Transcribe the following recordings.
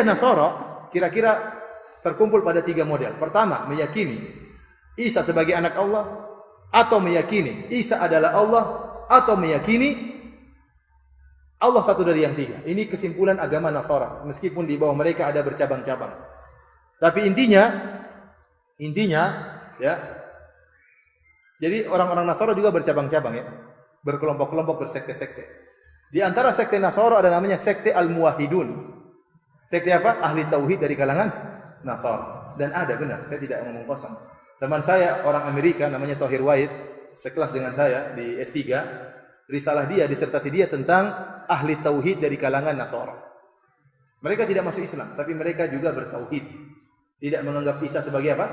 Nasara kira-kira terkumpul pada 3 model. Pertama, meyakini Isa sebagai anak Allah, atau meyakini Isa adalah Allah, atau meyakini Allah satu dari yang 3. Ini kesimpulan agama Nasara, meskipun di bawah mereka ada bercabang-cabang. Tapi intinya ya. Jadi orang-orang Nasara juga bercabang-cabang ya. Berkelompok-kelompok, bersekte-sekte. Di antara sekte Nasara ada namanya sekte Al-Muwahhidun. Sekte apa? Ahli tauhid dari kalangan Nasara. Dan ada benar, saya tidak ngomong kosong. Teman saya orang Amerika namanya Thohir Wahid, sekelas dengan saya di S3. Risalah dia, disertasi dia tentang ahli tauhid dari kalangan Nasara. Mereka tidak masuk Islam, tapi mereka juga bertauhid. Tidak menganggap Isa sebagai apa?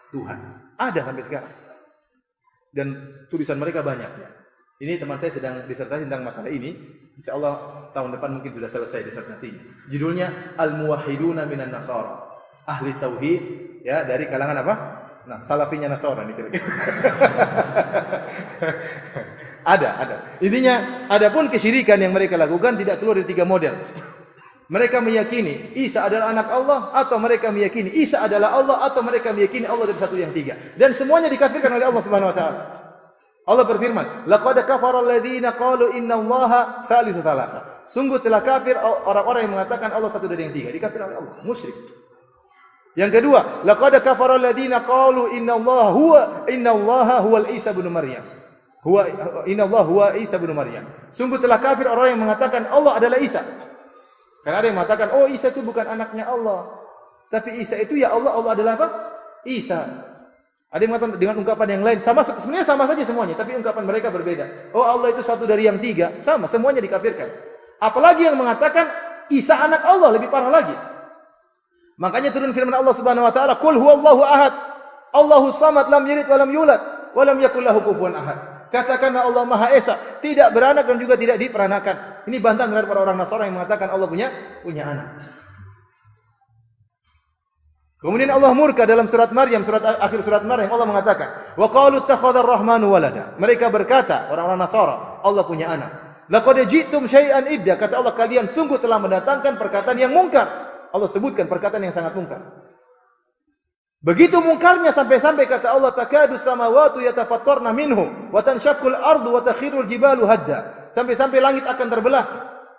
Tuhan. Ada sampai sekarang. Dan tulisan mereka banyak. Ini teman saya sedang disertasi tentang masalah ini. Insya Allah tahun depan mungkin sudah selesai disertasinya. Judulnya Al-Muwahhiduna minan Nasara. Ahli tauhid ya dari kalangan apa? Nah, salafinya Nasara nih kira-kira. Ada. Intinya adapun kesyirikan yang mereka lakukan tidak keluar dari 3 model. Mereka meyakini Isa adalah anak Allah, atau mereka meyakini Isa adalah Allah, atau mereka meyakini Allah dari satu yang 3. Dan semuanya dikafirkan oleh Allah Subhanahu wa taala. Allah berfirman, "Laqad kafara alladziina qalu innallaha tsalitsu tsalatsa." Sungguh telah kafir orang-orang yang mengatakan Allah satu dari yang 3. Dikafirkan oleh Allah, musyrik. Yang kedua, laqad kafara alladziina qalu innallaha huwal Isa bin Maryam. Innallaha huwa Isa bin Maryam. Sungguh telah kafir orang yang mengatakan Allah adalah Isa. Karena ada yang mengatakan, oh Isa itu bukan anaknya Allah. Tapi Isa itu ya Allah, Allah adalah apa? Isa. Ada yang mengatakan dengan ungkapan yang lain, sebenarnya sama saja semuanya, tapi ungkapan mereka berbeda. Oh Allah itu satu dari yang 3, sama, semuanya dikafirkan. Apalagi yang mengatakan Isa anak Allah, lebih parah lagi. Makanya turun firman Allah Subhanahu wa taala, "Qul huwallahu ahad, Allahus samad, lam yalid wa lam yulad, wa lam yakul lahu kufuwan ahad." Katakanlah Allah Maha Esa, tidak beranak dan juga tidak diperanakan. Ini bantahan terhadap orang Nasara yang mengatakan Allah punya anak. Kemudian Allah murka dalam surat Maryam, akhir surat Maryam Allah mengatakan, "Wa qalu ittakhadhar rahmanu walada." Mereka berkata, orang-orang Nasara, Allah punya anak. "Laqad ji'tum syai'an idda." Kata Allah, kalian sungguh telah mendatangkan perkataan yang mungkar. Allah sebutkan perkataan yang sangat mungkar. Begitu mungkarnya sampai-sampai kata Allah, "Takadu samawati yatafattarna minhu wa tanshaqqul ardu wa takhirul jibalu hadda." Sampai-sampai langit akan terbelah,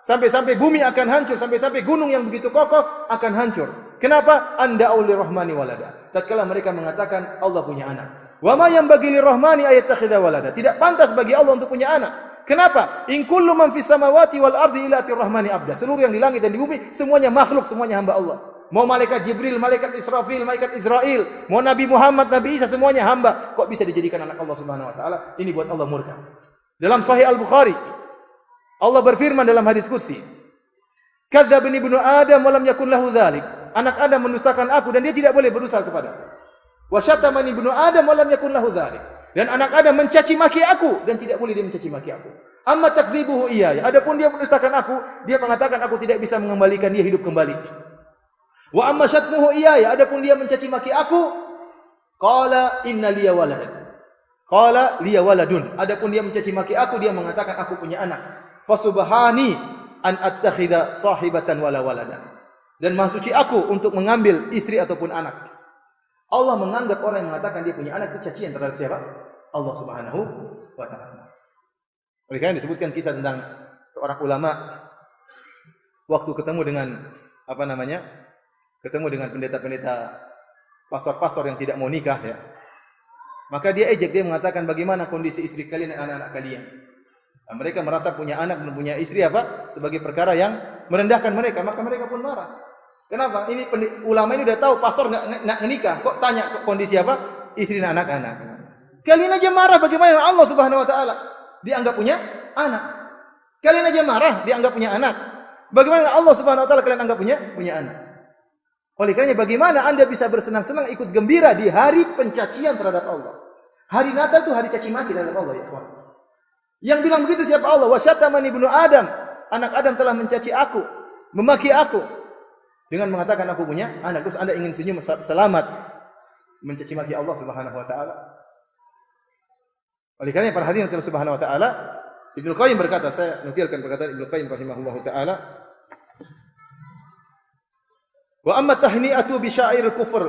sampai-sampai bumi akan hancur, sampai-sampai gunung yang begitu kokoh akan hancur. Kenapa? Anda'u lirrahmani walada. Tatkala mereka mengatakan Allah punya anak. Wa ma yanbaghi lirrahmani ayattakhidha walada. Tidak pantas bagi Allah untuk punya anak. Kenapa? In kullu man fis samawati wal ardi illa atir-rahmani abda. Seluruh yang di langit dan di bumi semuanya makhluk, semuanya hamba Allah. Mau malaikat Jibril, malaikat Israfil, malaikat Israel, mau Nabi Muhammad, Nabi Isa, semuanya hamba. Kok bisa dijadikan anak Allah Subhanahu wa taala? Ini buat Allah murka. Dalam Sahih Al-Bukhari, Allah berfirman dalam hadis qudsi, "Kadzdzabani ibnu Adam wa lam yakun lahu dzalik." Anak Adam mendustakan aku dan dia tidak boleh berusaha kepadaku. Wa syatamani ibnu Adam wa lam yakun lahu dzalik. Dan anak Adam mencaci maki aku dan tidak boleh dia mencaci maki aku. Amma takdzibuhu iyaya. Adapun dia mendustakan aku, dia mengatakan aku tidak bisa mengembalikan dia hidup kembali. Wa amma syatmuhu iyaya. Adapun dia mencaci maki aku, qala inna liya walad. Qala liya waladun. Adapun dia mencaci maki aku, dia mengatakan aku punya anak. Fa subhani an attakhidha sahibatan wala waladan. Dan maha suci aku untuk mengambil istri ataupun anak. Allah menganggap orang yang mengatakan dia punya anak itu cacian terhadap siapa? Allah Subhanahu wa taala. Oleh karena disebutkan kisah tentang seorang ulama waktu ketemu dengan ketemu dengan pendeta-pendeta, pastor-pastor yang tidak mau nikah ya. Maka dia ejek, dia mengatakan bagaimana kondisi istri kalian dan anak-anak kalian. Nah, mereka merasa punya anak dan punya istri sebagai perkara yang merendahkan mereka, maka mereka pun marah. Kenapa? Ini ulama ini udah tahu pastor nggak menikah, kok tanya kondisi istri dan anak-anak. Kalian aja marah, bagaimana Allah Subhanahu wa taala dianggap punya anak? Kalian aja marah dianggap punya anak. Bagaimana Allah Subhanahu wa taala kalian anggap punya anak? Oleh karena bagaimana Anda bisa bersenang-senang ikut gembira di hari pencacian terhadap Allah? Hari Natal itu hari caci maki terhadap Allah ya kawan. Yang bilang begitu siapa? Allah. Wa syatamani ibnu Adam. Anak Adam telah mencaci aku, memaki aku dengan mengatakan aku punya anak. Terus Anda ingin senyum selamat mencaci maki Allah Subhanahu wa taala. Oleh karena para hadirin Allah Subhanahu wa taala, Ibnu Qayyim berkata, saya nukilkan perkataan Ibnu Qayyim rahimahullahu taala, Wa amma tahni'atu bi syairil kufr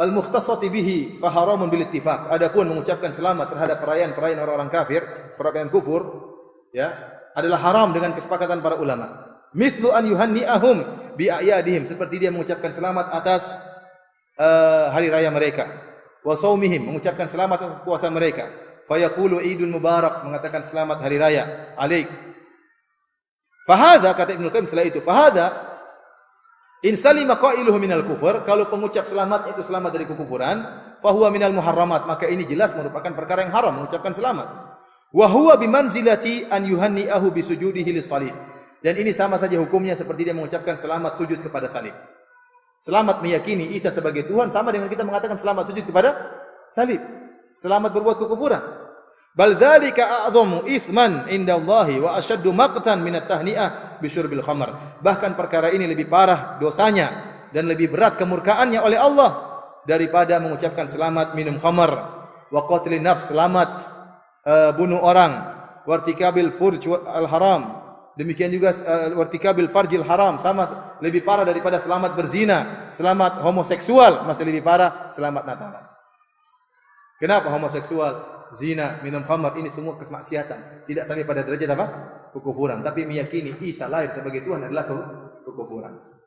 al-mukhtassati bihi fa haramun bil ittifaq. Adapun mengucapkan selamat terhadap perayaan-perayaan orang-orang kafir, perayaan kufur, ya, adalah haram dengan kesepakatan para ulama. Mithlu an yuhanni'ahum bi a'yadihim, seperti dia mengucapkan selamat atas hari raya mereka. Wa shaumihim, mengucapkan selamat atas puasa mereka. Fa yaqulu Idul Mubarak, mengatakan selamat hari raya alaik. Fa hadza, kata Ibnu Qayyim setelah itu, fa hadza in salima qailuhu minal kufur, kalau pengucap selamat itu selamat dari kekufuran, fa huwa minal muharramat, maka ini jelas merupakan perkara yang haram mengucapkan selamat. Wa huwa bimanzilati an yuhanni'ahu bisujudihi lis-salib. Dan ini sama saja hukumnya seperti dia mengucapkan selamat sujud kepada salib. Selamat meyakini Isa sebagai Tuhan sama dengan kita mengatakan selamat sujud kepada salib. Selamat berbuat kekufuran. Bal dzalika a'dhamu itsman indallahi wa ashaddu maqtan min at-tahni'ah bisyurbil khamr. Bahkan perkara ini lebih parah dosanya dan lebih berat kemurkaannya oleh Allah daripada mengucapkan selamat minum khamr, wa qatlin nafs, selamat bunuh orang, wartikabil furj al-haram. Demikian juga wartikabil farjil haram, sama lebih parah daripada selamat berzina, selamat homoseksual, masih lebih parah selamat Natalan. Kenapa homoseksual, zina, minum khamar, ini semua kemaksiatan. Tidak sampai pada derajat apa? Kekufuran. Tapi meyakini Isa lahir sebagai Tuhan adalah kekufuran.